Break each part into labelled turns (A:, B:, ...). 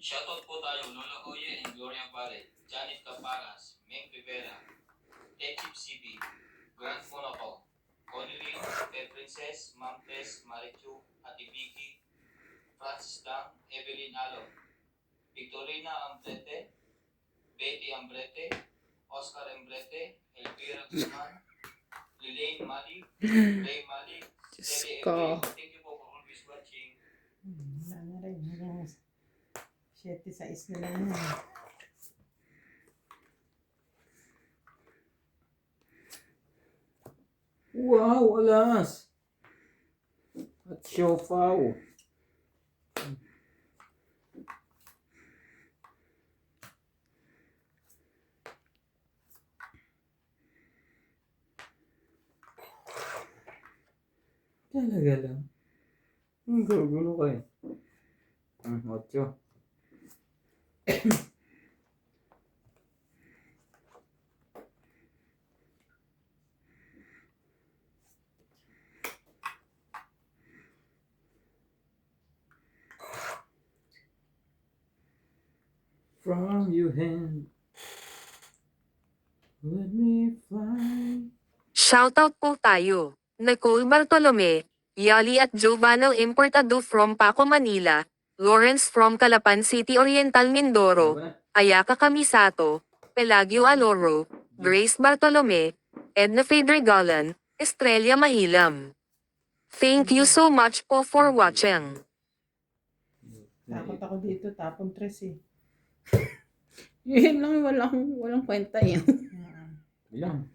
A: Shoutout po tayo, Lola Oye and Gloria Pare, Janet Caparas, Meng Rivera, Techip CB, Grant Monaco, Conilin, Ted Princess, Ma'am Tess, Marichu, Ate Vicky, Francis Dang, Evelyn Alo, Victorina Ambrete, Betty Ambrete, Oscar Ambrete, Elvira Guzman, Lilane Mali, Ray Mali, Steli Evelyn. Thank you po for always watching.
B: Wala na rin. 7-6 na lang yan.
C: Wow, alas! At siopaw. Talaga lang. Ang gulo ka eh. 8. From your hand, let me fly.
D: Shoutout po tayo. Nicole Bartolome, Yali at Jovanel Importado from Paco, Manila, Lawrence from Calapan City Oriental, Mindoro, Ayaka Kamisato, Pelagio Aloro, Grace Bartolome, Edna Fedregalan, Estrella Mahilam. Thank you so much po for watching.
B: Takot ako dito, tapon 3 eh.
E: Yun lang, walang kwenta yan.
C: Ilang?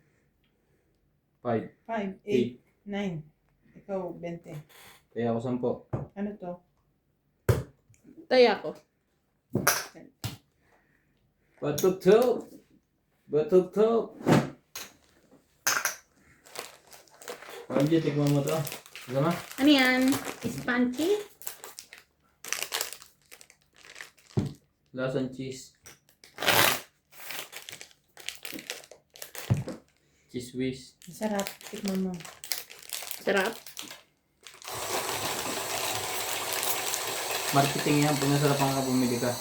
C: 5.
B: 5, 8, 9. Ikaw, 20.
C: Kaya ako 10.
B: Ano to?
E: Taya ko.
C: Batuk-tuk! Batuk-tuk! Pwede, tikman mo to. Sama?
E: Ano yan? Spanky?
C: Lasang cheese. Cheese whiz.
B: Masarap. Tikman mo.
E: Sarap.
C: Marketing yan. Pag nasarapan ka, bumili ka.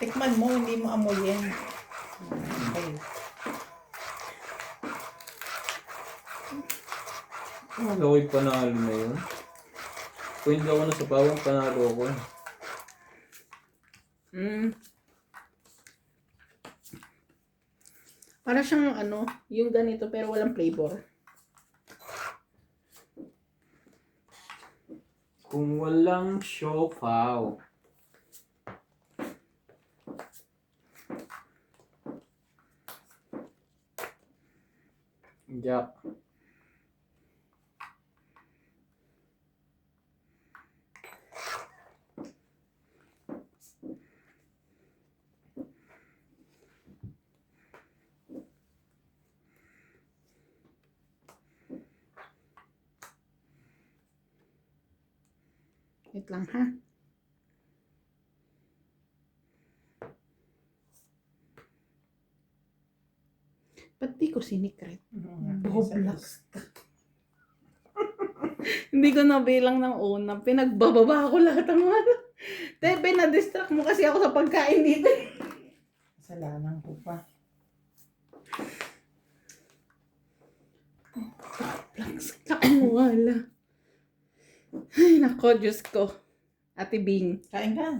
B: Tikman mo, hindi mo amoy yan. Okay.
C: Ako'y panalo na yun. Kung hindi ako nasa bawang, panalo ako.
E: Para siyang yung ganito pero walang flavor.
C: Kung walang siopaw. Jack.
E: Wait lang ha. Ba't di ko sinikret? Roblox ka. Hindi ko nabilang ng una. Pinagbababa ko lahat ng ano. Te, pinadistract mo kasi ako sa pagkain dito.
B: Kasalanan ko pa.
E: Roblox ka. Ano wala. Ay, nako, Diyos ko. Ate Bing.
B: Kain ka.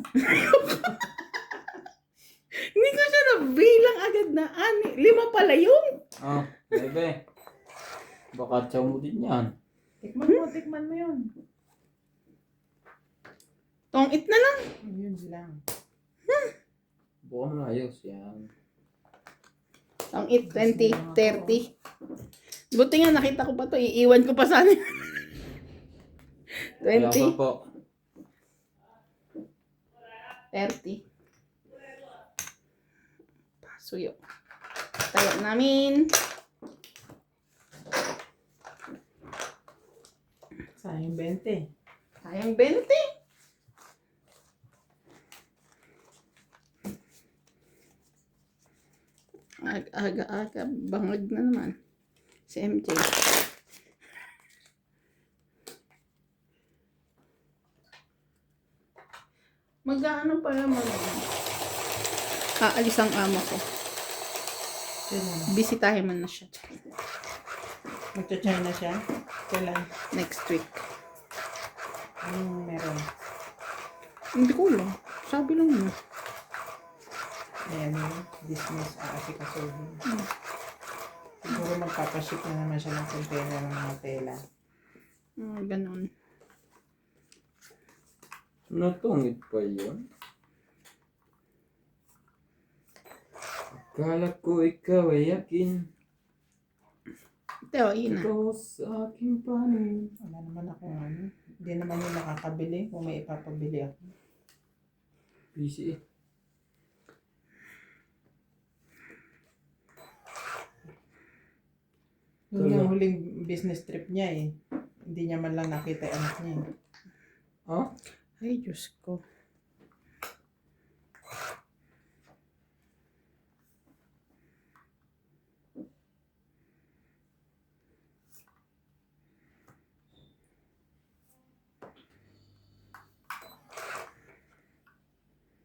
E: Hindi ko siya nabilang agad na 5 pala yun.
C: Oh, bebe. Baka tiyaw mo din yan.
B: Tikman mo yun.
E: Tong-it na lang.
B: Yun lang.
C: Buka mo na ayos yan.
E: Tong-it, 20, 30. Buti nga nakita ko pa to. Iiwan ko pa sana.
C: Kaya
E: 20,
C: po.
E: 30. Pasuyo. Tayo namin.
B: Sayang 20.
E: Sayang 20. Aga-aga, bangag na naman. Si MJ. Mag-ano pala aalis ang amo ko.
B: Kailan?
E: Bisitahin mo na siya.
B: Magcha-China siya? Kailan?
E: Next week.
B: Anong meron?
E: Hindi ko alam. Sabi lang mo.
B: Ayan yun. Business aasikasuhin. Siguro magpapaship na naman siya ng container ng mga tela.
E: Ganon.
C: Natungit pa yun. Akala ko ikaw ay yakin.
E: Teo, ina.
C: Ikaw sa aking panin.
B: Wala naman ako ano. Hindi naman yung nakakabili kung may ipapabili ako.
C: Busy eh.
B: Yun yung huling business trip niya eh. Hindi niya man lang nakita yung anak niya eh.
C: Ah?
E: Ay, Diyos ko.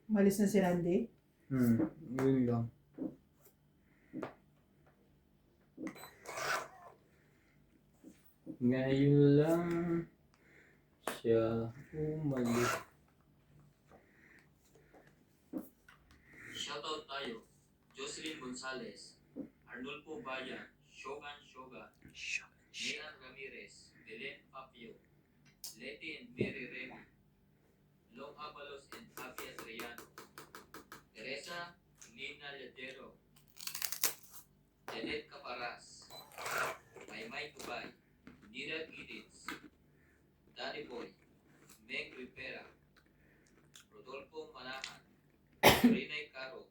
B: Malis na si Randy.
C: Yun lang. Ngayon lang siya umalis.
A: Shoutout tayo. Jocelyn Gonzalez, Arnulfo Bayan, Shogun Shoga, Mian Ramirez, Belen Papio, Leti and Mary Remy, Long Abalos and Javier Reyano, Teresa Lina Ladero, Janet Caparas, Maymay Tubay, Nira Giddins, Danny Boy, Meg Rivera, Rodolfo Manahan, Rinay Caro,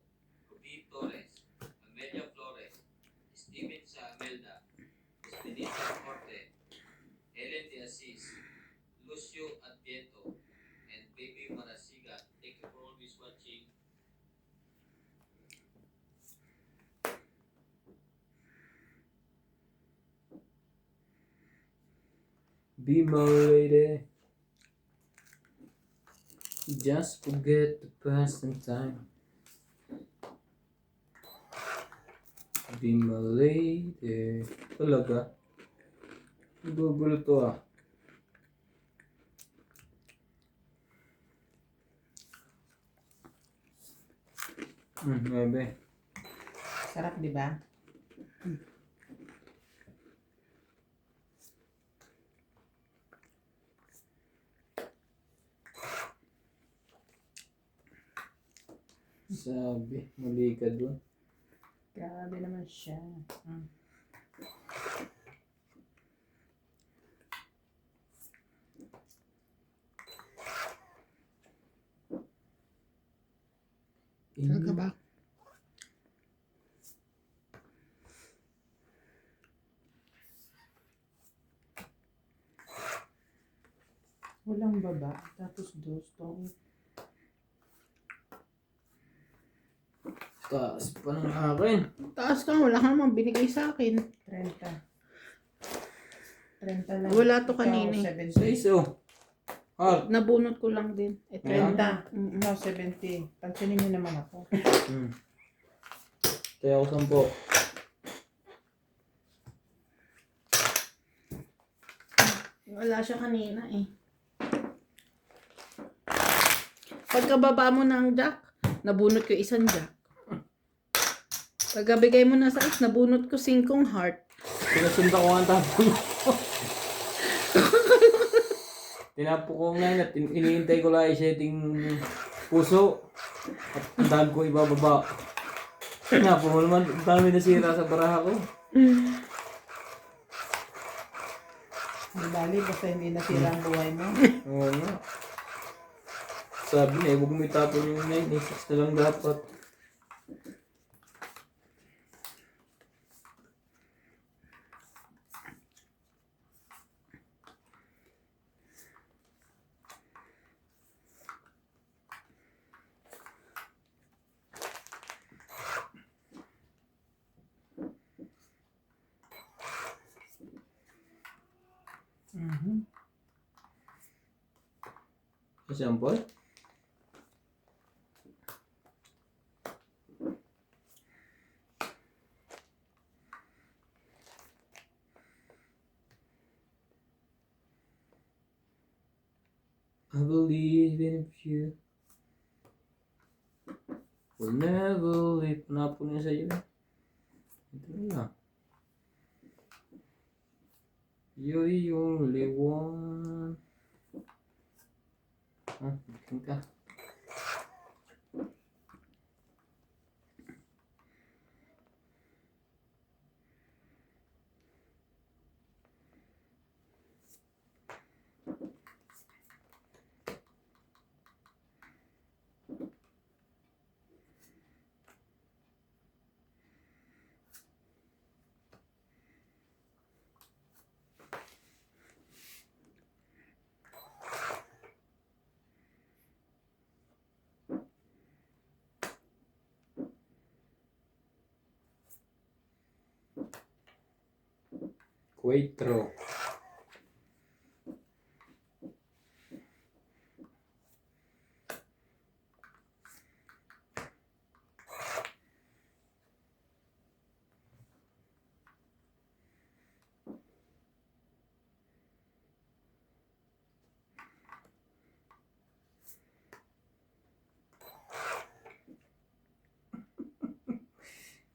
A: Ruby Torres, Amelia Flores, Steven Sa Amelda, Espinita Forte, Helen De Assis, Lucio Advieto, and Baby Marasiga. Thank you for always watching.
C: Be my lady. Just forget the past and time. Be my lady. Talaga? Gugulo to ah. Bebe.
B: Sarap, di ba?
C: Sabi, mali ka dun.
B: Grabe naman siya.
E: Talaga ba?
B: Walang baba. Tapos dos.
C: Taas pa ng akin.
E: Taas ka, wala ka naman binigay sa akin.
B: 30. 30 lang.
E: Wala to
B: Ikaw,
E: kanina eh.
B: 70.
C: 6 oh. Heart.
E: Nabunot ko lang din.
B: 30.
E: Mm-mm.
B: No, 70. Pansinin niyo naman ako.
C: Kaya ako 10.
E: Wala siya kanina eh. Pagkababa mo ng jack, nabunot ko isang jack. Pagkabigay mo na sa is, nabunot ko 5 heart.
C: Pinasunda ko ang tapo mo. Tinapo ko nga at iniintay ko lang i-setting puso. At ang dami ko ibababa. Tinapo mo naman, ang dami nasira sa baraha ko.
B: Di bali, basta hindi nasira ang buhay mo.
C: Oo nga. Sabi na, huwag mo itapon yung 9, 6 na lang dapat. Sa sample? leave you. Will never leave. Panapon niya sa'yo. Ito na lang. You're the only one. Bikin ka. Cuatro.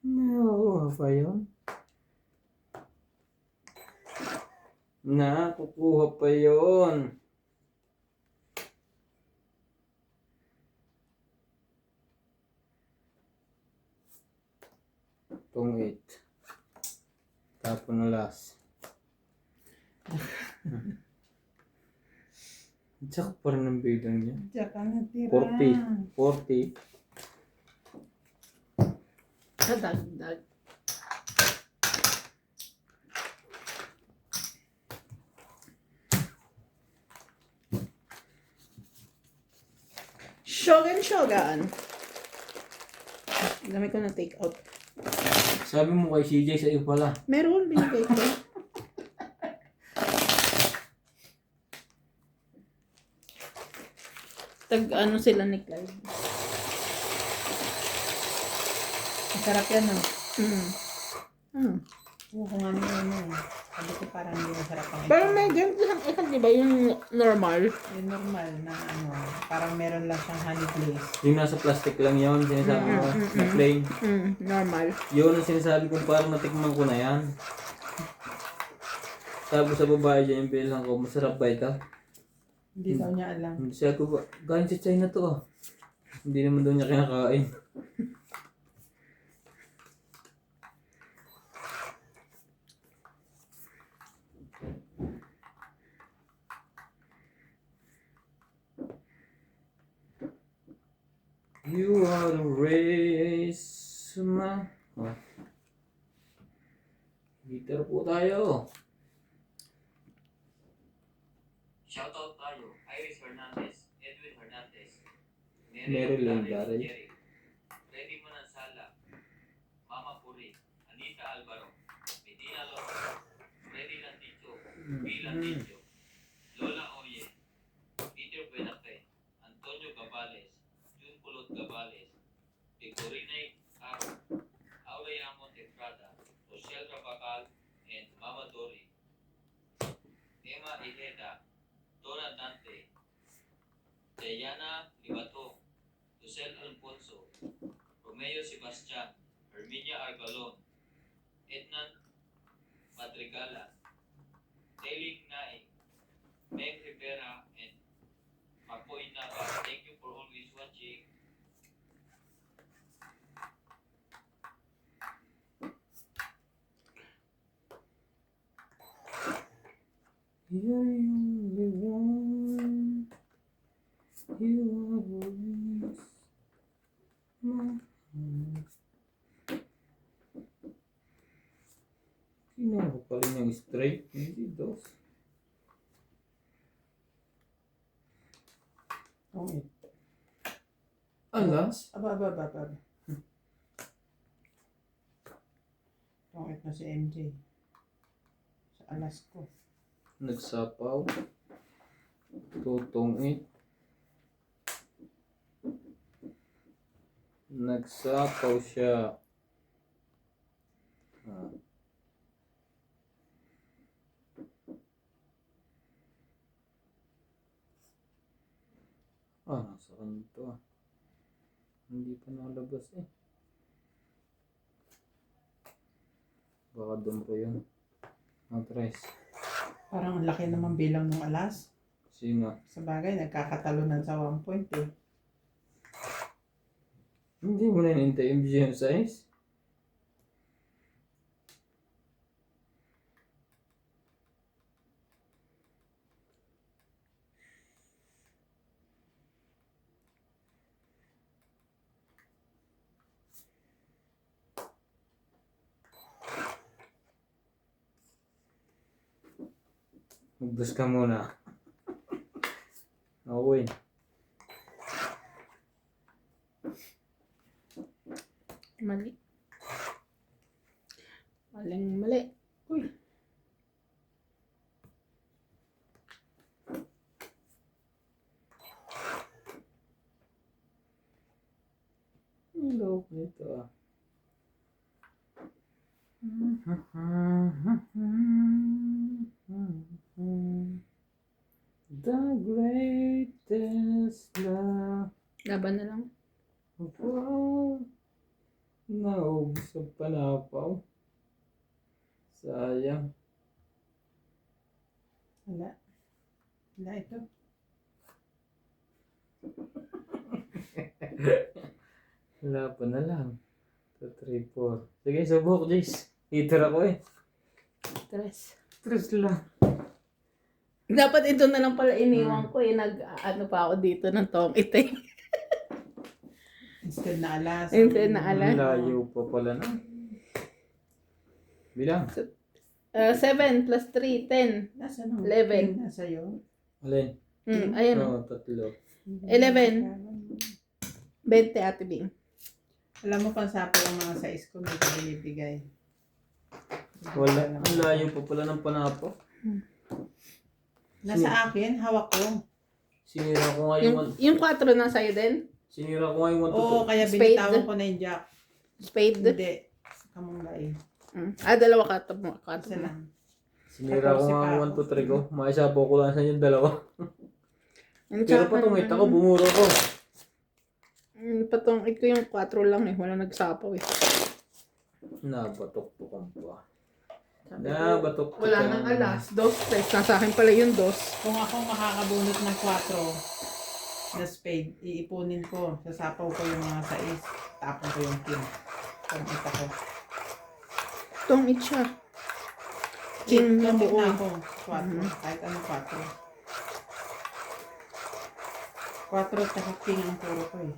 C: No, ba yun? Kukuha pa yun. Itong 8. Tapon na last. Tsaka pa rin ang bilang niya.
B: Tsaka natira.
C: 40. 40.
E: Kadagdag. Shogun. Dami ko na take out.
C: Sabi mo kay CJ sa iyo pala.
E: Meron, binigay ko. Ano sila ni Clyde.
B: Masarap yan, no?
E: Mm.
B: Oo, kung ano yun, no? Sabi ko parang hindi masarap ang
E: Pero may ganito lang ikan, di ba? Yung normal.
B: yung normal na ano, parang meron lang siyang honey glaze.
C: Yung nasa plastic lang yun, sinasabi mo, na plain.
E: Normal.
C: Yun ang sinasabi ko, parang natikman ko na yan. Sabi ko sa babae dyan, yung bilang ko, masarap ba ito?
B: Hindi daw niya alam.
C: Hindi siya ko ba, galing sa China to ah. Hindi naman daw niya kinakain. You are the race, ma. Oh. Gitar po tayo.
A: Shoutout tayo, Iris Hernandez, Edwin Hernandez,
C: Marilyn Daray.
A: Jerry, Freddy Manansala, Mama Puri, Anita Alvaro, Medina Lopez, Freddy Landicho, B. Landicho, Lola Oye, Peter Benape, Antonio Gabales, Jun Pulot Gabales, Victorina Caro, Aureliano Tetrada, Rochelle Rabacal, and Mama Dori, Emma Ijeda, Dora Dante, Diana Libato, Lucel Alfonso, Romeo Sebastian, Herminia Argalon, Ednan Madrigala, Teling Naing, Meg Rivera, and Makoy Nava. Thank you for always watching.
C: You're the only one. You are the race, ma. Kinuha ko pa rin yung straight. Hindi dos.
B: Okay.
C: Alas?
B: Aba. Tungit na si MJ. Sa alas ko.
C: Nagsapaw. Tutungit. Nagsapaw siya. Nasa kanto ah. Hindi pa nalabas eh. Baka dumro yun. Tres.
B: Parang ang laki naman bilang ng alas.
C: Kasi nga.
B: Sa bagay, nagkakatalunan sa 1 point eh.
C: Hindi mo na hinintay yung museum size. Magdus ka muna. Okay.
E: Mali. Maling mali. Uy.
C: Hello, nito ah. The greatest love.
E: Laban na lang.
C: Wow. Naubos ang panapaw. Sayang.
B: Wala. Wala ito.
C: Wala pa na lang. 2, 3, 4. Sige, subok, Jace. Hitter ako eh.
E: Tres.
C: Tres lang.
E: Dapat ito na lang pala iniwan ko eh. Nag-ano pa ako dito ng tong itay.
B: Instead na alas.
E: Instead na alas.
C: Ang layo pa pala na. Bilang.
E: 7 plus 3, 10.
B: Nasa no?
E: 11.
B: Nasa iyo.
C: Alin?
E: Ayan o.
C: Oo, 3.
E: 11. 20 Ate Bing.
B: Alam mo pang sapo ang mga size ko, may binibigay.
C: Wala. Ang layo pa pala ng panapaw.
B: Nasa akin, hawak ko.
C: Sinira ko nga
E: Yung 4 na sa'yo din?
C: Sinira ko nga yung 1 to
B: Oo, kaya
E: Spade.
B: binitawan ko na yung jack.
E: Spade?
B: Hindi. Kamulay.
E: Dalawa ka mo.
B: Isa lang.
C: Sinira ko nga 1 to 3 ko. Maisabaw ko lang sa yung dalawa. Pero patungit ako, bumuro ko.
E: Patungit ko yung 4 lang eh. Wala nagsapaw eh.
C: Nabatok-tukan pa.
B: Sabi ko,
C: Nabatok-tukan.
E: Wala nang alas. 2 strikes. Nasa akin pala yung 2.
B: kung ako makakabunot ng 4 na spade, iipunin ko. Sasapaw ko yung mga sais. Tapon ko yung king. Pag-ita ko.
E: Tungit siya. King na
B: King
E: buo.
B: na ako. 4. Kahit ano 4. 4 at saka king ang puro ko eh.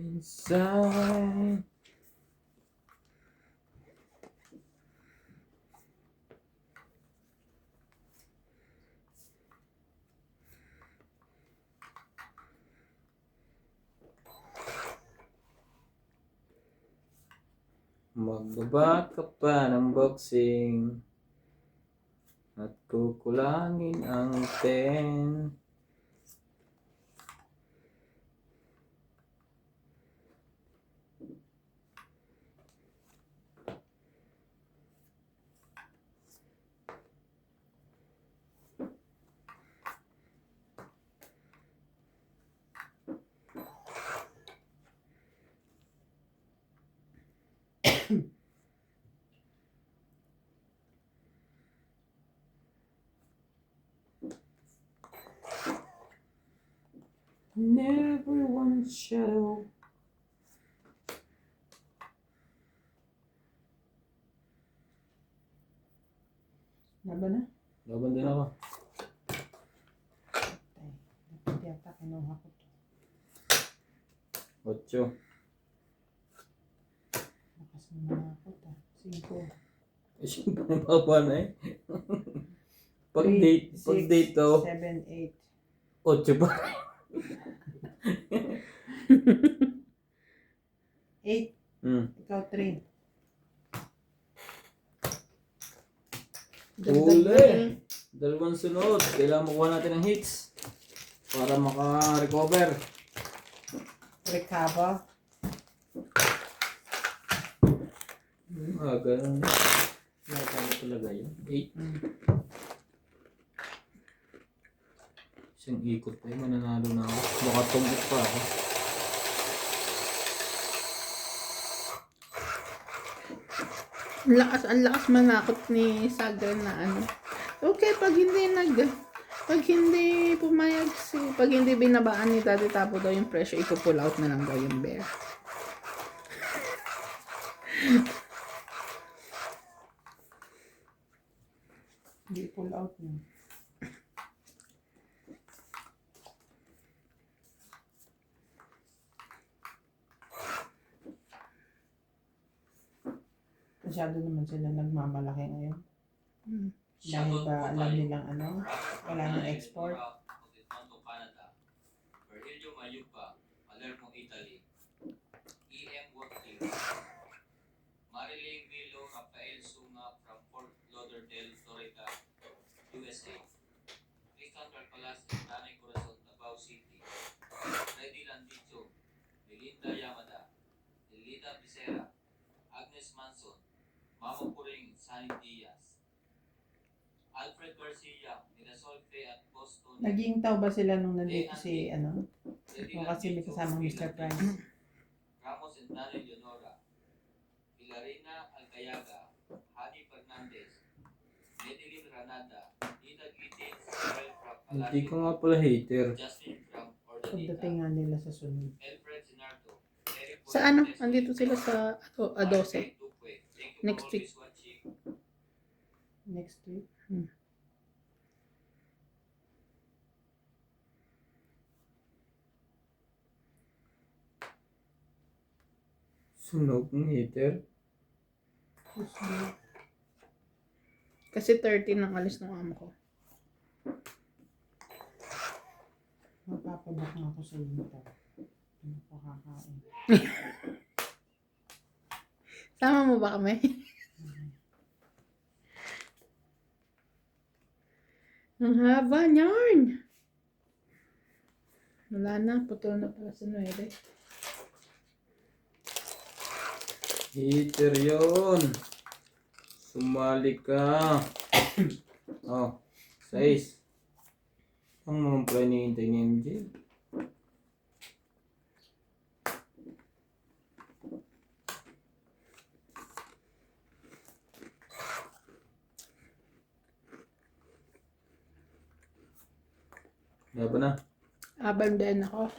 C: Inside. Magbaba ka pa ng boxing at kukulangin ang 10. Never one shadow.
B: Laban na?
C: Laban din ako.
B: Dapat yata kinuha ko to.
C: 8.
B: Bakas mo na ako ta. 5.
C: Eh, siyempre mababa na eh. Pag date to,
B: 7, 8.
C: 8 pa.
B: 8. Ikaw 3.
C: Huli! Dalawang sunod. Kailangan makuha natin ng hits para maka-recover.
B: Recover.
C: Ganun. Nakakala talaga yun. 8. Isang ikot pa yun, mananalo na ako. Baka tumbok pa ako.
E: Ang lakas manakot ni Sagar na ano. Okay, pag hindi pumayag pag hindi binabaan ni Daddy Tapo daw yung presyo, ipo-pull out na lang daw yung bear.
B: Hindi pull out niya. Masyado naman sila nagmamalaki ngayon. Dahil ba alam nilang ano, wala nang export.
A: Canada, Virgilio Mayupa, Palermo, Italy, E.M. Watkins, Mariling Milo, Rafael Sunga from Fort Lauderdale, Florida, USA, Tristan Carpalas, Nanay Corazon, Davao City, Freddy Landicho, Melinda Yamada, Elida Becerra, Agnes Manson, Mama Puring, Sunny Diaz, Alfred Garcia, Mirasol Fe at Boston.
B: Naging tao ba sila nung nandito si ano? O kasi may kasamang Mr. Price.
A: Ramos and Nanay Leonora, Hilarina Alcayaga, Hani Fernandez, Medeline Ranada, Nina Gitin, Sarel from
C: Hindi ko nga pala hater.
A: Justin from
B: Pagdating
A: Ordanita,
B: nga nila sa sunod.
A: Alfred Sinardo, Eric
E: Sa ano? Andito sila sa A12. Next week.
B: Next week.
C: Sunog ng hater.
E: Kasi 30 nang alis ng amo ko.
B: Mapapabak nga ako sa winter. Hindi ko kakain.
E: Sama mo ba kami? Ang haba niyan. Wala na, putol na pala sa 9.
C: Hater yun. Sumali ka. Oh, 6. Ang mga pala hinihintay ni MJ. Laban na.
E: Abang din ako.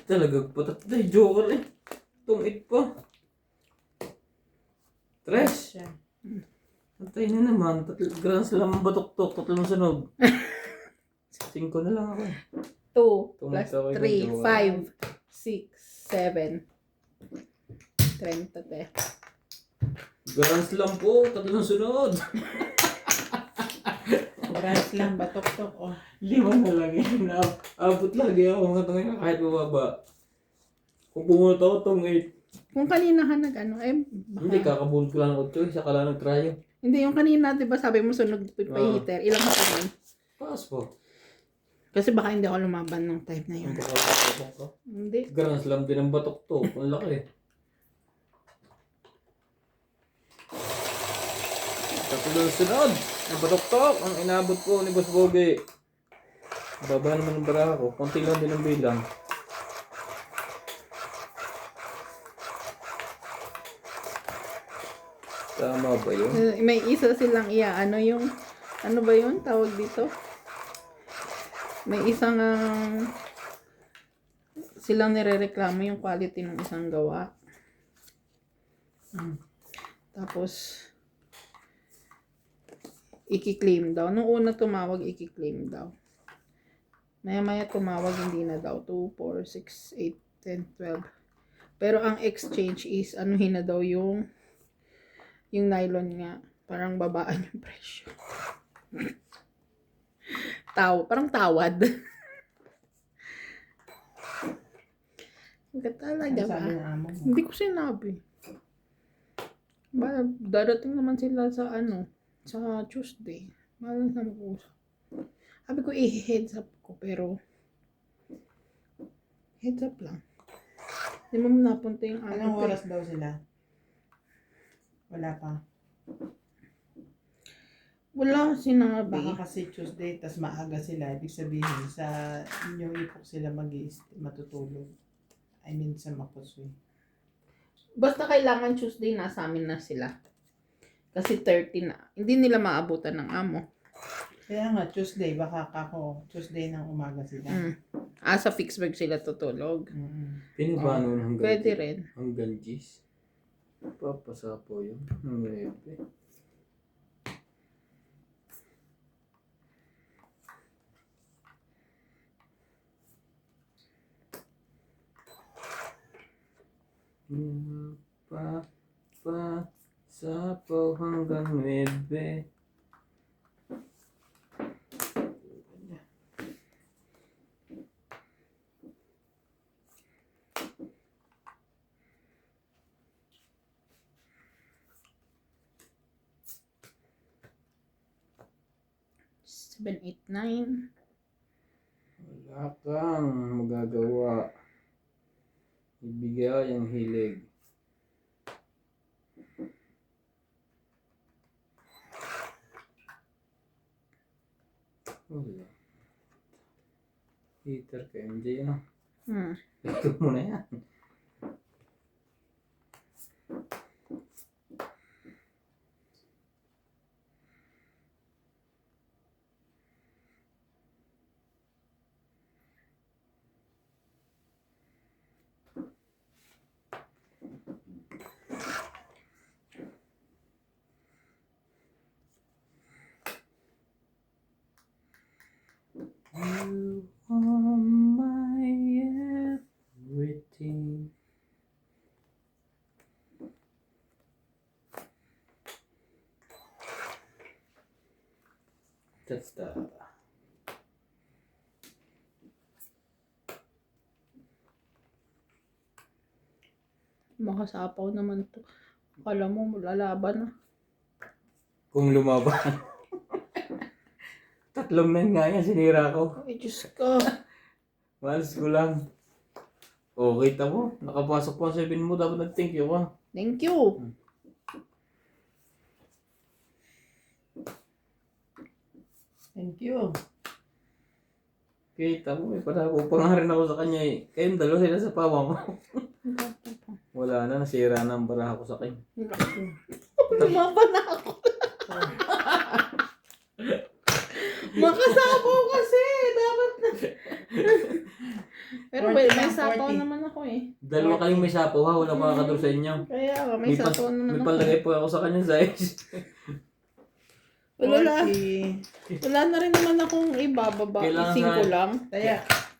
C: Talaga patatay. Joker eh. Tungit pa. 3.
B: Siya.
C: Patay na naman. Grand slam ang batok-tok. 3 sunog. 5 na lang ako eh.
E: 2 plus
C: Tumatawa yung
E: 3,
C: jowa.
E: 5, 6, 7. 30 te.
C: Grand slam po. 3 sunod.
B: Grand slam, batok-tok. Oh.
C: 5 na lang yan. Abot lagi ako mga tungin kahit bababa. Kung pumunot ako tong 8.
E: Kung kanina ka nag-ano,
C: Hindi, kakabulot ko lang ako 8. Isa ka lang nag-tryo.
E: Hindi, yung kanina, di ba sabi mo sunog pa heater, ilang ka naman?
C: Pass po.
E: Kasi baka hindi ako lumaban ng time na yun.
C: Ang pagkakatok ko.
E: Hindi.
C: Grand slam din ang batok-tok. Ang laki eh. 3 sunod. Ang batok-tok. Ang inabot ko ni Boss Bogey. Baba naman ang baraha ko. Konti lang din ang bilang. Tama ba yun?
E: May isa silang ano yung, ano ba yun, tawag dito? May isang, silang nirereklamo yung quality ng isang gawa. Tapos, i-claim daw. Nung una tumawag, i-claim daw. Maya-maya tumawag, hindi na daw. 2, 4, 6, 8, 10, 12. Pero ang exchange is, anuhin na daw yung nylon nga. Parang babaan yung presyo. Parang tawad. Hindi talaga
B: Ano
E: ba?
B: sabi ng amo mo?
E: Hindi ko sinabi. Darating naman sila sa sa Tuesday. Malang na mag-usap. Sabi ko, i-heads up ko, pero heads up lang. Hindi mo napunta yung
B: Anong oras daw sila? Wala pa.
E: Wala sinabi.
B: Baka kasi Tuesday, tas maaga sila. Ibig sabihin, sa inyong ipok sila matutulog. I mean, sa Mapusoy.
E: Basta kailangan Tuesday nasa amin na sila. Kasi 30 na. Hindi nila maabutan ng amo.
B: Kaya nga, Tuesday, baka kako, Tuesday ng umaga sila.
E: Sa Vicksburg sila tutulog.
B: Mm.
C: ba nun hanggang
E: Pwede rin.
C: hanggang G's? Papasapo yun. Ang lepe. Papasapo hanggang 9.
E: Seven, 8, 9.
C: Wala kang magagawa. Ibigay ang hilig. Wala. Heater ka, MJ, ano? Ito mo na yan. You are my everything. That's the
E: Makasapaw naman to. Akala mo lalaban na.
C: kung lumaban. 3 na nga yan, sinira ko.
E: Ay, Diyos ko.
C: Malas ko lang. O, kita mo. Nakapasok pa 7 mo. Dapat nag-thank you ka.
E: Thank you.
B: Thank you.
C: Kita mo, padako pa nga rin ako sa kanya eh. Kayong dalawa sila sa pawa mo. Wala na, nasira na ang bara ako sa kanya.
E: Lumaban na ako. Makasapaw kasi. Dapat na. Pero
B: 40
E: may
B: na,
E: sapaw
B: 40.
E: naman ako eh.
C: Dalawa kayong may sapaw ha, wala makakador sa inyo.
E: Kaya may sapaw naman
C: May
E: ako.
C: palagay po ako sa kanyang size.
E: Wala
B: 40.
E: Wala na rin naman akong ibababa.
C: Kailangan
E: Ising ko
C: sa-
E: lang.
B: Kaya,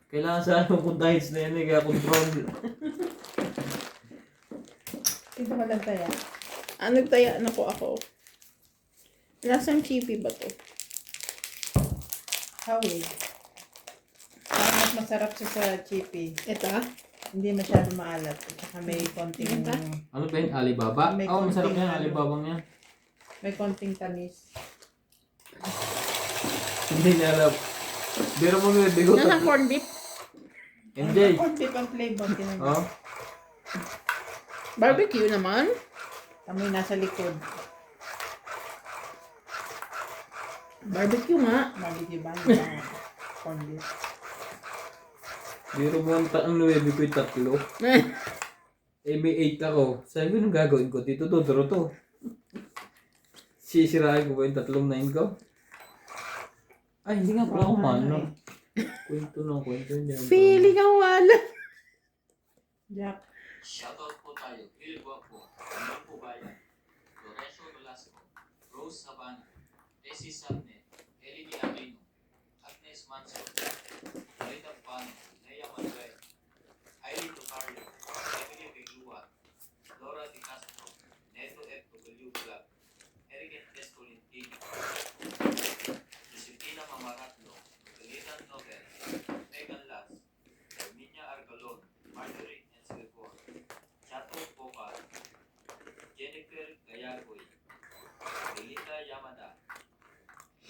C: Kailangan sa anong contains na yan eh, kaya control.
B: dito ka lang taya.
E: Nagtaya na po ako. Lasang chippy ba to?
B: Hawig. Parang mas masarap siya sa chippy.
E: Ito
B: Hindi masyado maalat. At saka may konting,
E: Ganda.
C: Ano ba yun? Alibaba?
B: May
C: Oo, masarap
B: konting
C: yan.
B: ano.
C: Alibabang yan.
B: may konting tamis.
C: Hindi niya alam. Biro mo may bigot.
E: Nasa corn beef.
C: MJ.
B: Konti pang flavor.
C: Oh.
E: Barbecue naman.
B: Kami nasa likod.
E: Barbecue nga.
B: Barbecue ba? Yung corn beef.
C: Biro mo ang 9 ko yung 3. Eh, may 8 ako. Sabi ko, anong gagawin ko? Dito, dodoro to. Sisirahin ko ba yung 3 9 ko? Ay, hindi nga pala ako mano. Kwento ng kwento. Hindi naman
E: Feeling ang wala.
B: Jack.
A: Shoutout po tayo. Phil Guapo, Ramon Pubayan, Lorenzo Velasco, Rose Sabana, Tessie Sabne, Eleni Aquino, Agnes Manso, Rita Pano, Nea Manuel, Aileen Tocario, Emily Beglua, Laura Di Castro, Neto FW Vlog, Eric Tolentino, Josefina Mamaratlo, Galitan Nobel, Megan Las, Herminia Argalon, Marjorie Ensilvor, Chato Bokal, Jennifer Gayagoy, Lilita Yamada,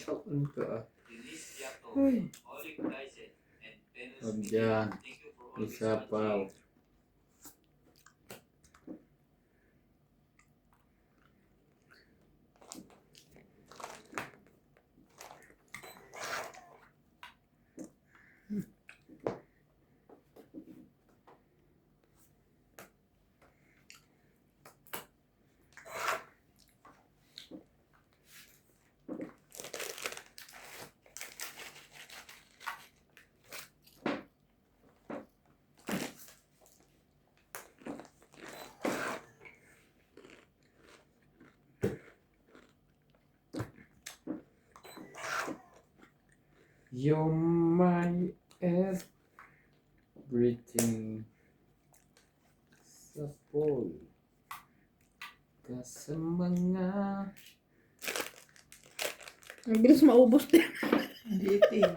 C: Ano to ah?
A: Denise Yato,
C: Uy.
A: Oleg Dyson, and Venus
C: Huwag
A: Miguel.
C: dyan.
A: Thank you for always
C: Isa pa.
A: watching.
C: You're my everything. Sa pool ka sa mga...
E: Ang bilis maubos din.
B: Liit eh.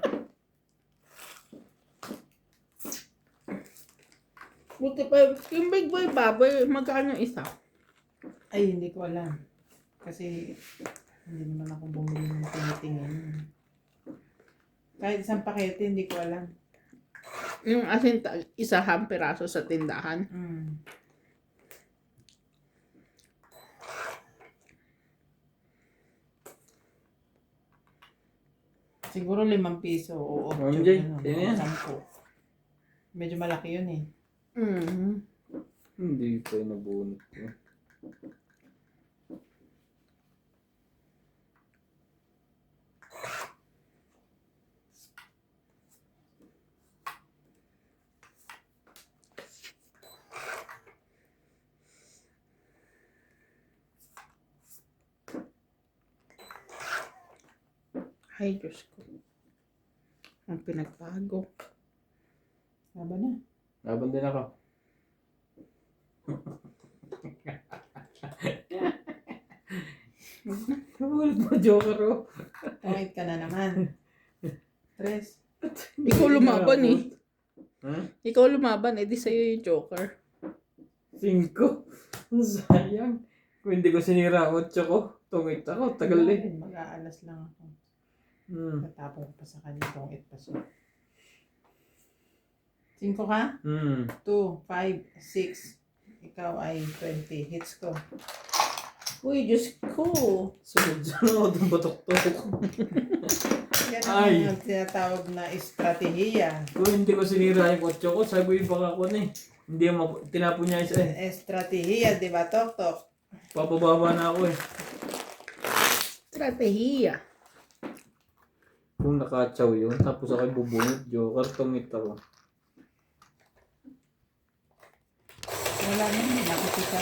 E: Buti pa, yung big boy baboy, magkano isa?
B: Ay, hindi ko alam. Kasi hindi naman ako bumili ng tinitingin. Kahit isang pakete, hindi ko alam.
E: Yung asin, isahang piraso sa tindahan.
B: Mm. Siguro 5 piso o 8.
C: MJ, sino yan?
B: 10. Medyo malaki yun eh.
E: Mm.
C: Hindi pa yung nabunot ko.
E: Ay, Diyos ko. Ang pinagbago.
B: Haba na.
C: Laban din ako. Kamulit mo, Joker, oh.
B: Tungit ka na naman. Tres.
E: Ikaw lumaban eh.
C: Ha?
E: Ikaw lumaban, edi sa'yo yung Joker.
C: 5. Ang sayang. Kung hindi ko sinira 8 ko, tungit ako. Tagal eh.
B: Mag-aalas lang ako.
C: Hmm.
B: Natapon ko pa sa kanya. Tungit pa siya. 5 ka?
C: Hmm.
B: 2, 5, 6. Ikaw ay 20. Hits ko.
E: Uy, Diyos ko.
C: Sunod-sunod ang batok-tok.
B: Yan
C: Ay.
B: ang tinatawag na estratehiya.
C: Kung hindi ko sinira yung 8 ko, sabi ko yung baka ko na eh. Hindi mo, tinapon niya isa eh.
B: Estratehiya, di ba, Tok-Tok?
C: Papababa na ako eh.
E: Stratehiya.
C: Kung nakatsaw yun, tapos ako'y bubunot, Joker, tungit ako.
B: Wala na, nakikita.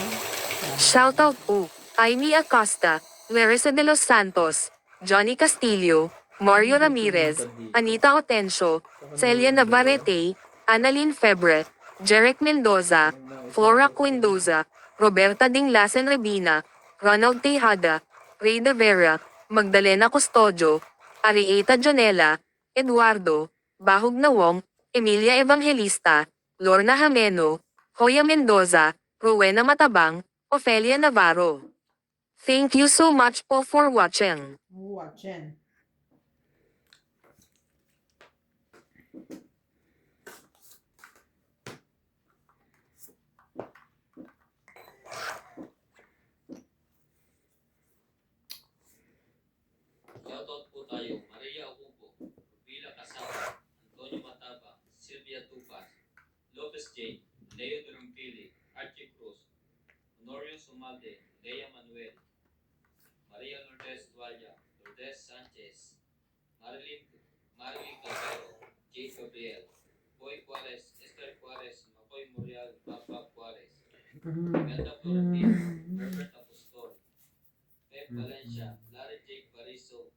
D: Shoutout po, Amy Acosta, Larissa de los Santos, Johnny Castillo, Mario Ramirez, Anita Otencio, Celia Navarrete, Annalyn Febre, Jeric Mendoza, Flora Quindoza, Roberta Dinglasen Rebina, Ronald Tejada, Ray De Vera, Magdalena Custodio, Arieta Jonela, Eduardo, Bahog Nawong, Emilia Evangelista, Lorna Jameno, Hoya Mendoza, Rowena Matabang, Ofelia Navarro. Thank you so much po for watching.
B: Watch yan.
A: Shoutout po tayo, Maria Ocupo, Rubila Casaba, Antonio Mataba, Silvia Tupas, Lopez J, Leo Durampili, Archie Cruz, Honorio Sumalde, Lea Manuel, Maria Lourdes Dualla, Lourdes Sanchez, Marilyn Clavero, J. Gabriel, Boy Juarez, Esther Juarez, Makoy Murial, Papa Juarez, Ganda Florentino, Herbert Apostol, Pep Valencia, Larry Jake Bariso,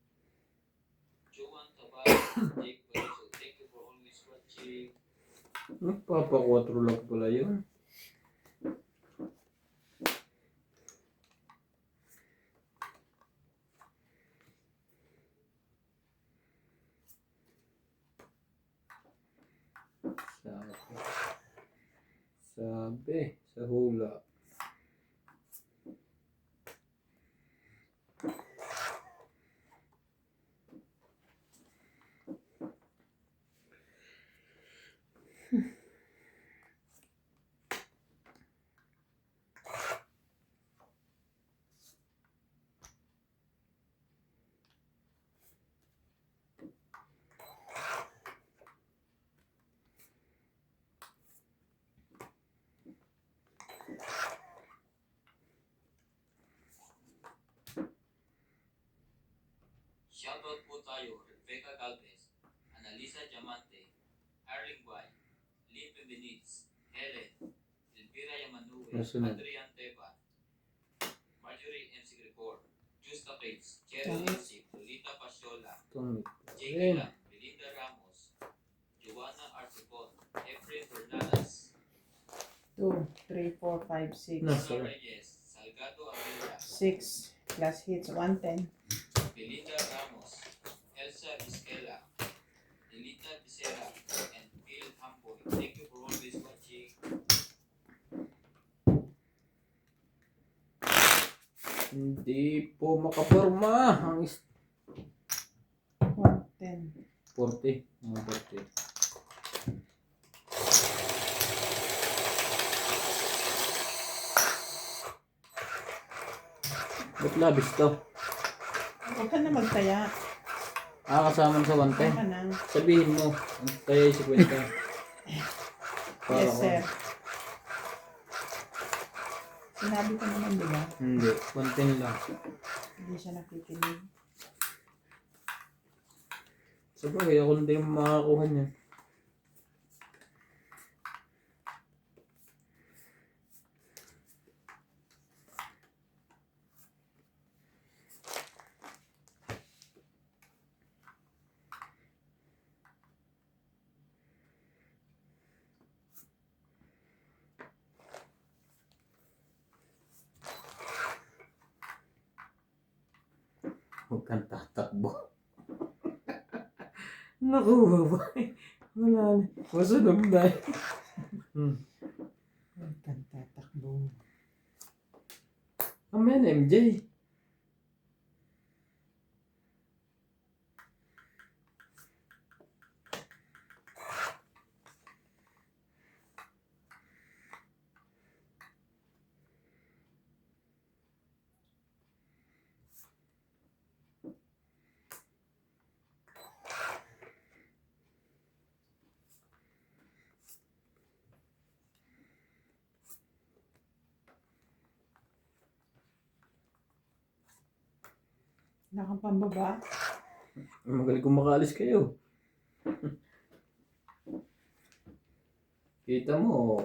A: Juan Tavares, Jake Bariso. Thank you for always watching.
C: Papa 4 lang pala yun. Sabi, sa hula.
A: Shoutout po tayo, Rebecca Galvez, Analisa Diamante, Arling Guay, Lipe Benitz, Helen, Elvira Yamanue,
C: Nasunod.
A: Adrian Tepa, Marjorie MC Gregor, Justa Pates, Cherry
B: Tangis.
A: Lindsay, Lolita Pasiola,
C: Tungit.
A: Jake Lam, Belinda Joanna Artipon, Efren Bernadas,
B: 2, 3, 4, 5, 6.
C: No.
A: Rosa Reyes, Salgado Avila,
B: 6 plus hits, 110.
A: Belinda Ramos, Elsa Vizquela, Delita Becerra, and Phil Hamboy. Thank you for always watching.
C: Hindi po makaporma. Ang
B: 110.
C: 40. Mga 40. Ba't labis to?
B: Huwag ka na magtaya.
C: Kasama sa 110.
B: Tama na.
C: Sabihin mo, ang tayo si Kwenta.
B: Yes, sir. Sinabi ko naman, di ba?
C: Hindi, 110 lang.
B: Hindi siya nakikinig.
C: Sabagay, ako hindi makakuha niya. Huwag kang tatakbo. Nakuha ba? Wala na. Masunog na.
B: Huwag kang tatakbo.
C: Amen, MJ.
B: Wala kang pambaba.
C: Magaling kung makaalis kayo. Kita mo.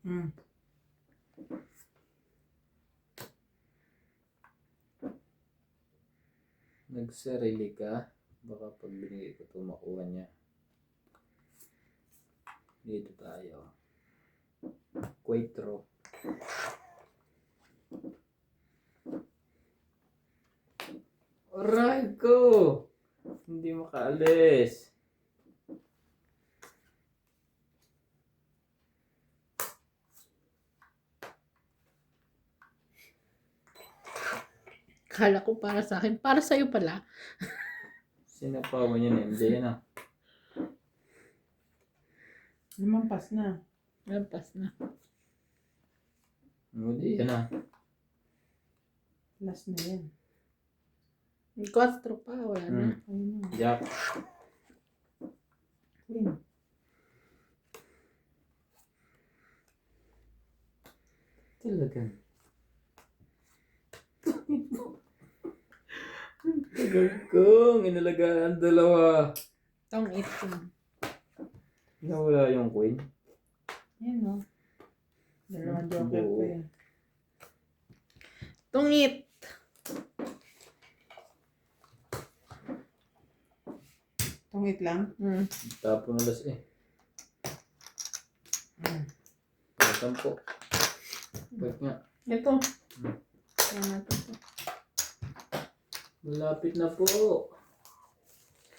B: Hmm.
C: Nagsarili ka. Baka pag binigay ko ito, makuha niya. Dito tayo. 4. Aray ko! Hindi makaalis.
E: Kala ko para sa akin. Para sa'yo pala.
C: Sinapawan niya na MJ yan ah.
B: Lumampas na.
E: Lampas na.
C: Hindi yan ah.
B: Last na yan.
E: 4 pa. Wala na.
B: Ayun na.
C: Jack.
B: Queen.
C: Talagang. Tagal kong inalagaan dalawa.
E: Tong 18.
C: Nawala yung queen.
B: Yan o. Dalawang joker ko yan.
E: Tungit.
B: Tungit lang.
C: Tapo na las eh. Tampo. Wait nga.
E: Ito. Yan natin to.
C: Malapit na po.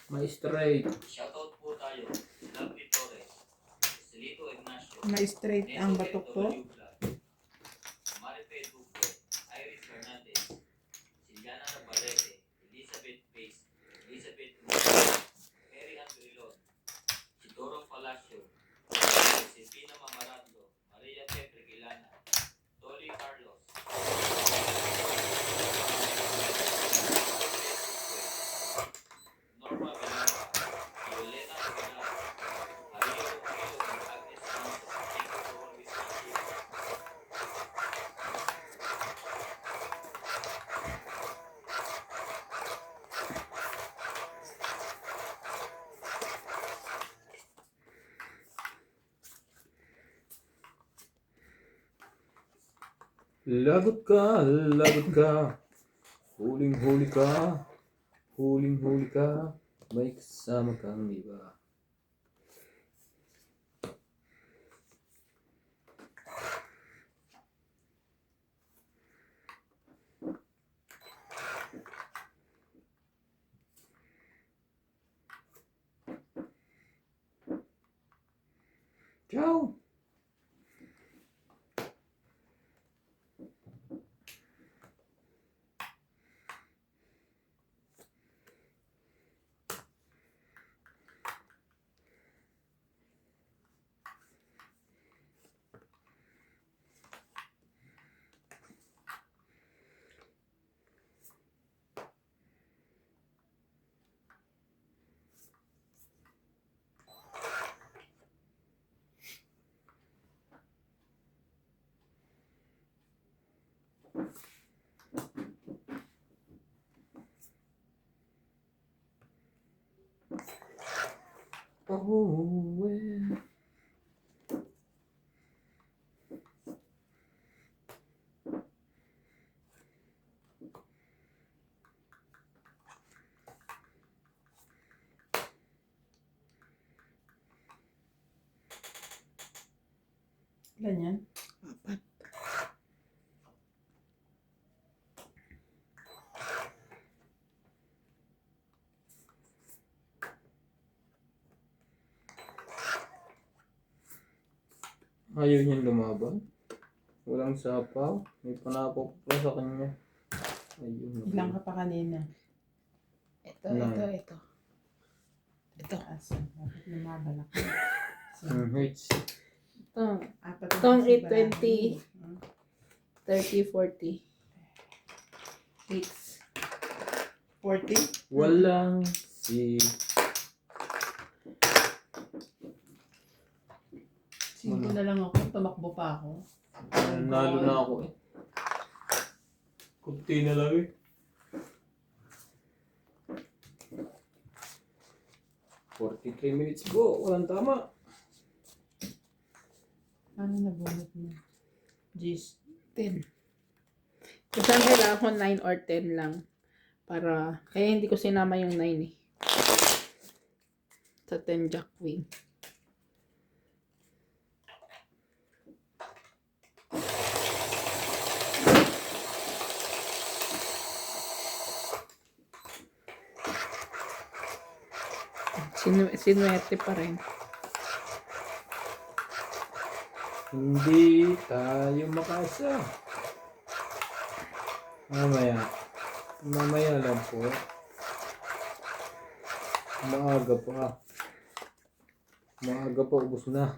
C: May straight.
A: Shoutout po tayo. Lovely Torres, Celito Ignacio,
B: Na-straight ang batok ko.
A: Marife Duque, Iris Fernandez, Siliana Navarrete, Elizabeth Pace, Elizabeth Munoz, Mary Andrilon, Isidoro Palacio, Josefina Mamaratlo, Maria Petre Gilana, Tori Carlos, Norma Villalba, Violeta Aguilar, Maria Romero, and Agnes Santos. Thank you for always watching.
C: Lagot ka, lagot ka. Huling-huli ka. Huling-huli ka. May kasama kang iba. Ciao. Oh, well.
B: Ilan yan?
E: Apat.
C: Ayaw niyang lumaban. Walang sapaw. May panapok pa sa kanya. Ayun.
B: Ilan ka pa kanina?
E: Ito.
B: Asa? Bakit lumaban ako?
C: Hurts.
E: Ito.
B: Apat
E: Itong
B: na si
E: 820.
B: Barangay.
E: 30, 40. 6.
B: 40?
C: Walang si...
B: Singko na lang ako. Tumakbo pa ako.
C: Nalo na ako eh. Kunti na lang eh. "43 minutes po. Walang tama."
B: Ano nabunot mo? Jeez.
E: 10. Kasi ang kailangan ko 9 or 10 lang. Para, kaya hindi ko sinama yung 9 eh. Sa 10 jack wing. Sinuwerte pa rin.
C: Hindi tayo makasa. Mamaya lang po. Maaga pa. Maaga pa, ubos na.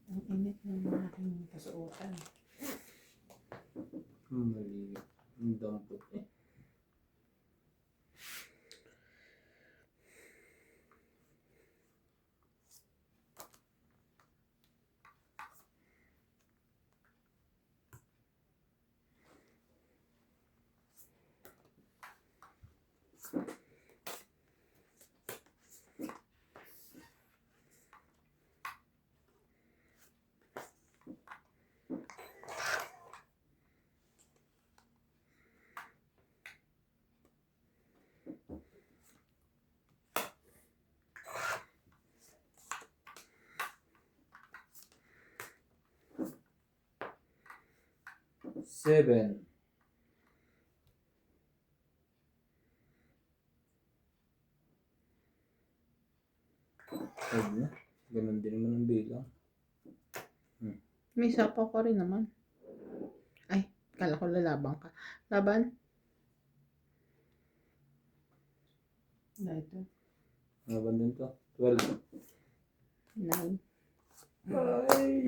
B: Ang init ng aking kasuotan.
C: Mali. Ang dampot eh. Seven. Huwag na. Ganun din naman ang bilang.
E: May sapaw ko rin naman. Ay, kala ko lalabang ka. Laban?
B: Wala ito.
C: Laban din to. 12.
E: 9.
C: Ay,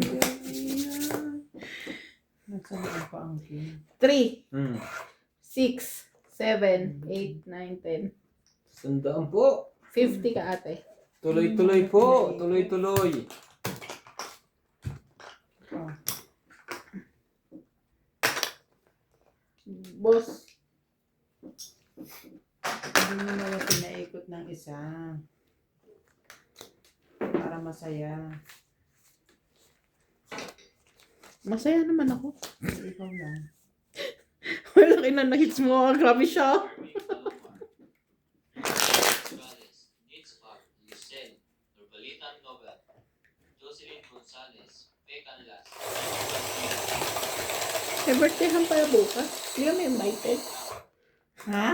B: Nasa loob pa ang king.
E: 3,
C: Hmm.
E: 6, 7, 8, 9, 10.
C: 100 po.
E: 50 ka ate.
C: Tuloy-tuloy po. Tuloy-tuloy.
B: Oh.
E: Boss,
B: Hindi mo na pinaikot ng isa. Para masaya.
E: masaya naman ako.
B: Ikaw lang.
E: Wala kinanahits mo. Grabe siya.
A: Army Palomar, Gonzales, Nitzbach, Lucel, Nurbalitan Nobel, Jocelyn Gonzales, P. Canlas,
E: May birthday ham pala bukas. Hindi kami invited.
B: Ha?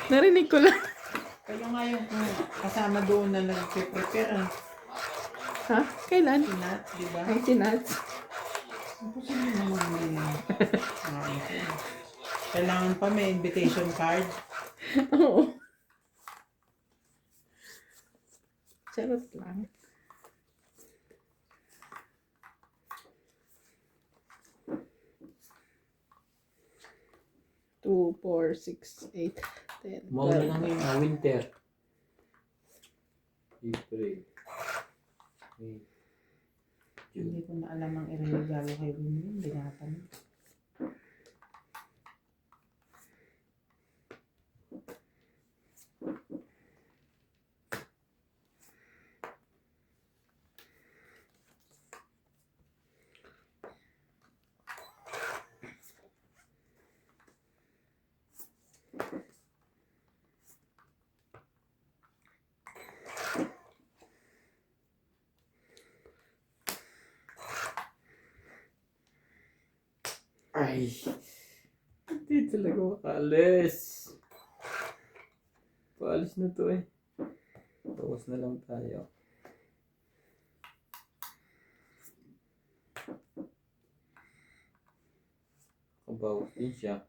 E: Narinig ko lang.
B: Kayo nga yung kasama doon na nag-prepare.
E: Ha? Kailan?
B: Sinat, di ba?
E: Ay, sinats.
B: Imposible naman din. Kailangan pa may invitation card.
E: Oo. Charot lang. Two, 4, 6, 8, 10,
C: Mauna na ngayon. Winter. April. May.
B: Hindi ko na alam ang iregalo kay Winnie. Binata na.
C: Ay. Hindi talaga makaalis. Paalis na to eh. Tapos na lang tayo. Kabawas din siya.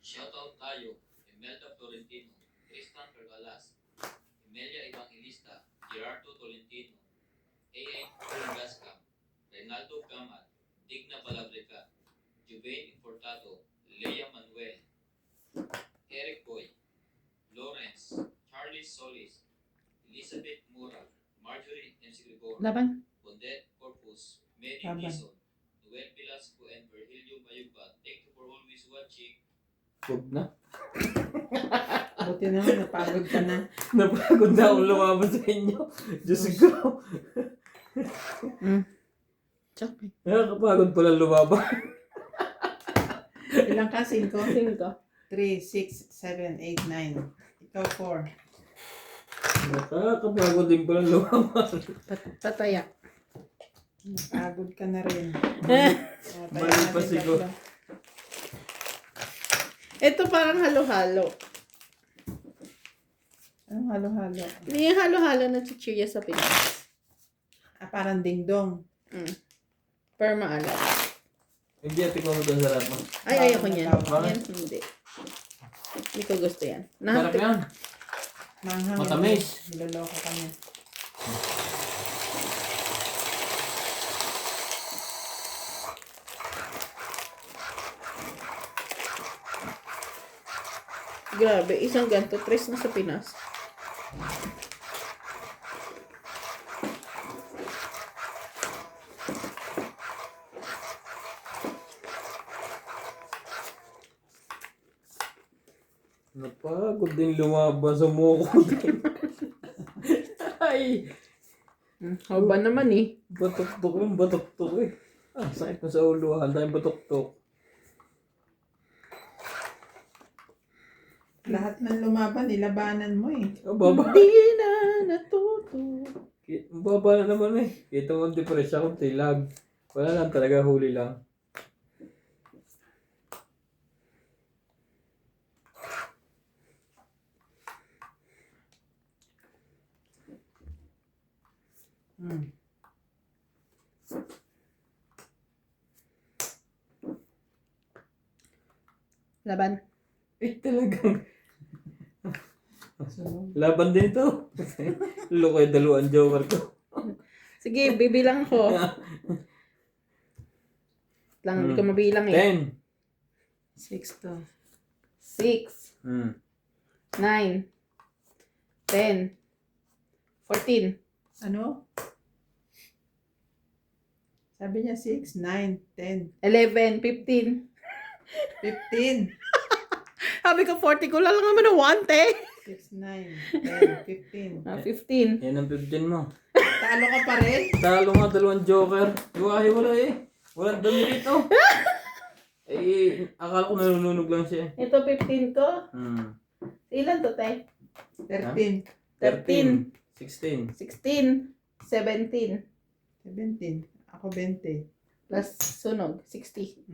A: Shoutout tayo, Imelda Florentino, Tristan Pergalas, Emilia Evangelista, Gerardo Tolentino, A.A. Gascam, Reynaldo Gamal, Digna Balabreca, Juvain Importado, Lea Manuel, Eric Boy, Lawrence, Charlie Solis, Elizabeth Mura, Marjorie M. Grigor,
E: Laban.
A: Bondet Corpus, Mary
B: Tama.
A: Bison, Noel Velasco and Virgilio Mayuga. Thank you for always watching.
C: Huwag na.
B: Buti naman, napagod ka na.
C: Napagod na akong lumabas sa inyo. Diyos ko.
E: Tsaka.
C: Nakakapagod pala lumabas.
B: Ilang ka? 5?
E: 5.
B: 3, 6, 7, 8, 9. Ikaw 4.
C: Nakakapagod din pala lumabas.
E: Pataya.
B: Napagod ka na rin.
C: Mali pa siguro.
E: Ito parang halo-halo.
B: Anong halo-halo?
E: Hindi yung halo-halo na chichirya sa Pinas.
B: Parang dingdong.
E: Pero maalat.
C: Hindi ate ko mo ito sa lahat mo.
E: Ay, ayoko niyan.
C: Bakit?
E: Yan, hindi. Hindi ko gusto yan.
C: Sarap yan.
B: Manghang.
C: Matamis.
B: Niloloko ka niya.
E: Grabe, isang ganto, 3 na sa Pinas.
C: Napagod din lumabas sa mukha din. Ay!
E: Haba naman eh.
C: Batok-tok yung batok-tok eh. Ah, sakit na sa ulo. Handa yung batok-tok.
B: Lahat ng lumaban, nilabanan mo eh.
C: Oh, baba.
E: Hindi na natuto.
C: Baba na naman eh. Kita mo ang depresya ko, tilag. Wala lang talaga, huli lang.
E: Laban.
C: Eh talagang
B: Sunog.
C: Laban din ito. Loko yung dalawang joker ko.
E: Sige, bibilang ko. Lang, hindi ko mabilang eh.
C: 10.
B: 6 to.
E: 6,
C: Hmm.
E: 9, 10, 14,
B: Ano? Sabi niya 6, 9, 10,
E: 11, 15.
B: 15.
E: Sabi ko 40 ko lang naman ng 1, te.
B: 6, 9, 10, 15.
E: 15.
C: Yan ang 15 mo.
B: Talo ka pa rin?
C: Talo nga dalawang joker. Iwahi wala eh. Walang dami dito. Eh, akala ko nanununog lang siya.
E: Ito 15 ko.
C: Hmm.
E: Ilan to, te?
B: 13,
E: 13,
C: 16.
E: 16, 17.
B: 17. Ako 20.
E: Plus sunog, 60.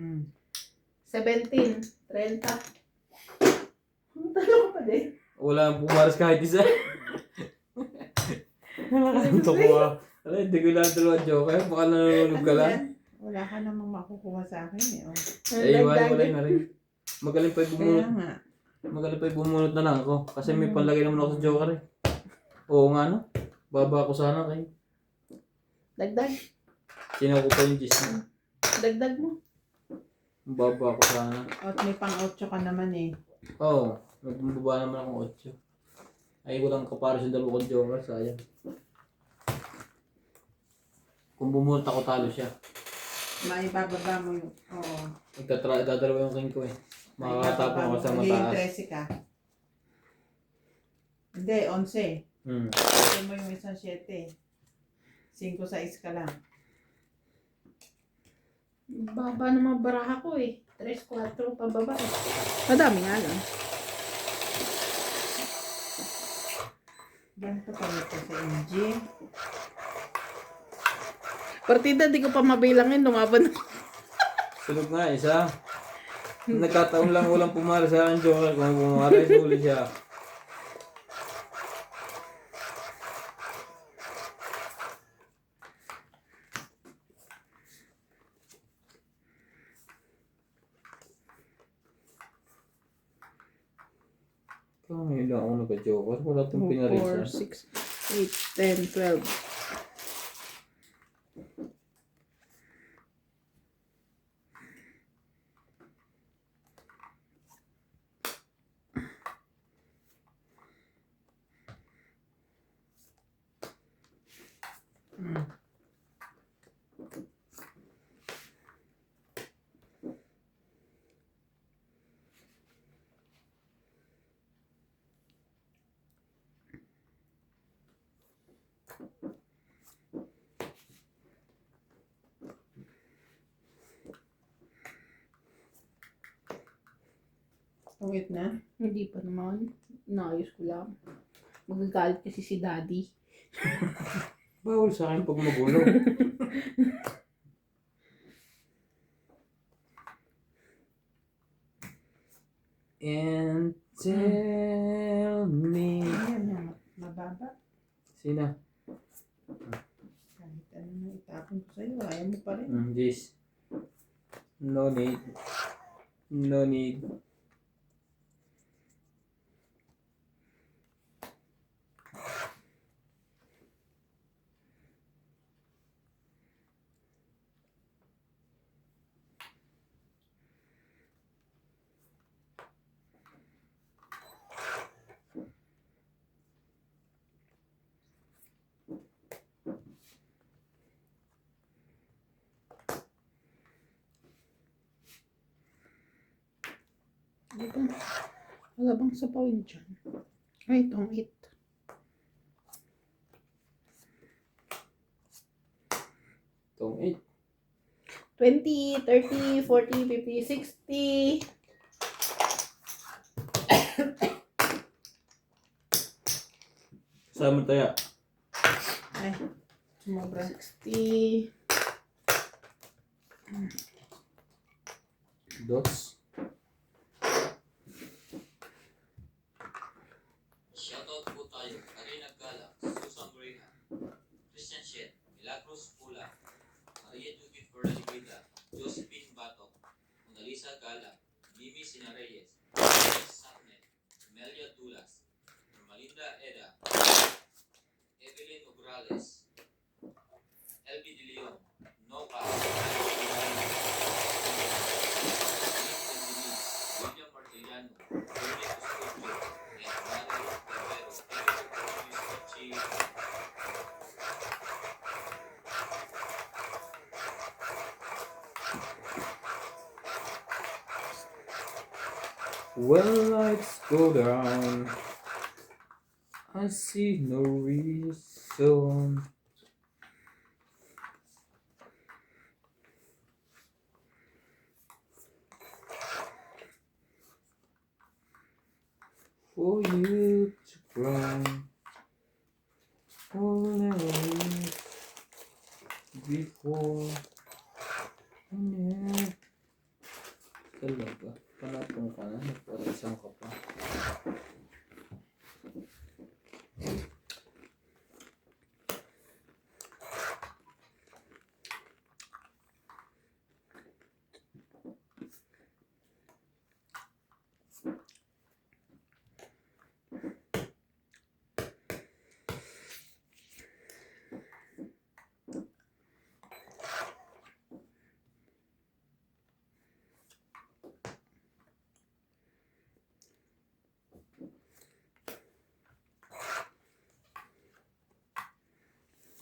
E: 17, 30. Talo ko pa din.
C: Wala ang pumaras kahit isa. Nakakanto ko ah. Wala, hindi ko lang dalawang joker. Baka nanununog ka lang.
B: Wala ka namang makukuha sa akin eh. Oh.
C: Eh, iwahi na rin. Magaling pa yung
B: Kaya
C: bumunot.
B: nga.
C: Magaling pa yung bumunot na lang ako. Kasi may panlagay naman ako sa joker eh. Oo nga no. Baba ko sana kayo.
E: Dagdag.
C: Sino ko pa yung gis mo.
E: Dagdag mo.
C: Baba ko sana.
B: At may pang 8 ka naman eh.
C: Oo. Magbaba naman akong 8. Ay, walang kapares yung dalawang joker. Sayang. Kung bumunot ako, talo siya.
B: Maibababa mo yung... Oo.
C: Dadalawa yung king ko eh. Makakatapon ako sa
B: Magiging
C: mataas.
B: 13 ka. Hindi, 11.
C: Hmm.
B: Kasi mo yung isang 7. 5-6 ka lang.
E: Baba ng mga baraha ko eh. 3, 4, pababa eh. Madami nga lang.
B: Ganito pa ito sa MG.
E: Partida, di ko pa mabilangin. Lumaban ako.
C: Sunog nga, isa. Nagkataon lang walang pumara sa akin, joker. Kung pumara, isuli siya. Ngayon lang ako nagka-joker. Wala itong
E: 2, 4,
C: pinarisan.
E: 6, 8, 10, 12.
B: Tungit na.
E: Hindi pa naman. Naayos ko lang. Magagalit kasi si daddy.
C: Bawal sa akin pag magulo. And tell me.
B: Ayan yan. Mababa.
C: Sina?
B: Kahit ano na itapon ko sa'yo. Ayaw mo pa rin.
C: This. No need. No need.
E: Wala bang sapawin dyan? Ay, itong 8.
C: Itong 8.
E: 20, 30, 40, 50, 60.
C: Kasama tayo.
B: Ay. Sumobra.
E: 60.
C: Dots.
A: Shoutout po tayo. Karina Gala, Susan Morena, Christian Shet, Milagros Pula, Maria Judith Ferralibida, Josephine Batok, Monalisa Gala, Mimi Sinareyes, Jess Sapnet, Melia Dulas, Normalinda Morales, LB De Leon, Noca, William Martellano, Julian Custodio, and Manuel Rivero. Thank you for always watching.
C: When lights go down, I see no reason. For you to cry, for never before. Talaga, panatong ka na, para isang ka pa.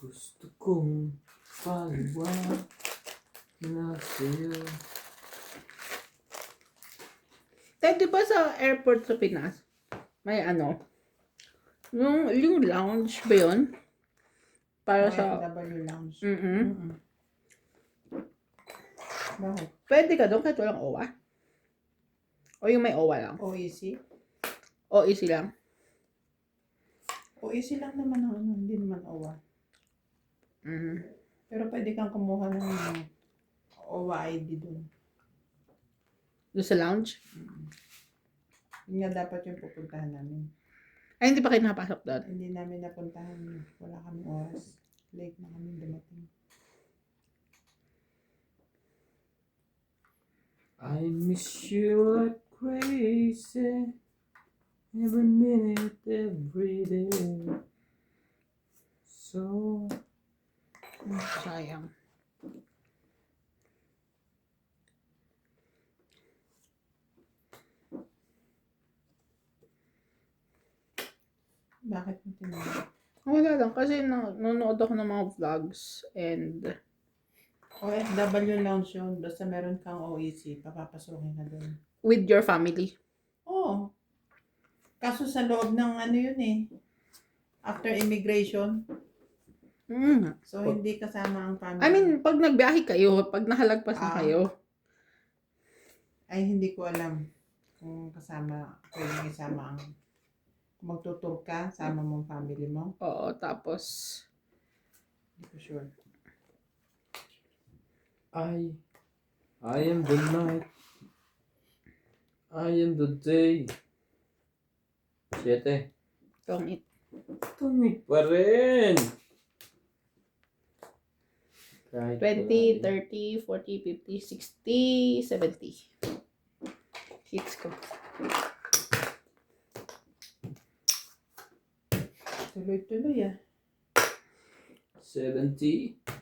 C: Gusto kong paliwanag na sa'yo.
E: Tayo, di ba sa airport sa Pinas, may ano, yung lounge ba yun? Para sa,
B: OFW lounge.
E: mm
B: Bakit?
E: Pwede ka doon kahit walang OWA? O yung may OWA lang?
B: OEC?
E: O easy lang?
B: OEC lang naman ang ano, hindi naman OWA.
E: Mm.
B: Pero pwede kang kumuha ng OWA ID dun.
E: Doon sa lounge?
B: Yun nga dapat yung pupuntahan namin.
E: Ay, hindi pa kayo nakapasok doon?
B: Hindi namin napuntahan. Wala kaming oras. Late na kami dumating.
C: I miss you like crazy. Every minute, every day. So,
E: Sayang.
B: Bakit mo tinanong?
E: Wala lang, kasi nanonood ako ng mga vlogs and
B: OFW lounge yun. Basta meron kang OEC, papapasukin na dun.
E: with your family.
B: Oo. Kaso sa loob ng ano yun eh. After immigration.
E: Mm.
B: So, hindi kasama ang family.
E: I mean, pag nagbiyahe kayo, pag nakalagpas na kayo,
B: Ay, hindi ko alam kung kasama, pwedeng isama ang, kung magtutur ka, sama mo ang family mo.
E: oo, tapos,
B: Hindi ko sure.
C: I am the night. I am the day. 7.
E: tongit.
C: Tumig pa rin. Kahit
E: 20,
C: wala
E: 30, 40, 50, 60, 70. Hits ko.
B: Tuloy-tuloy ah.
C: din. 70.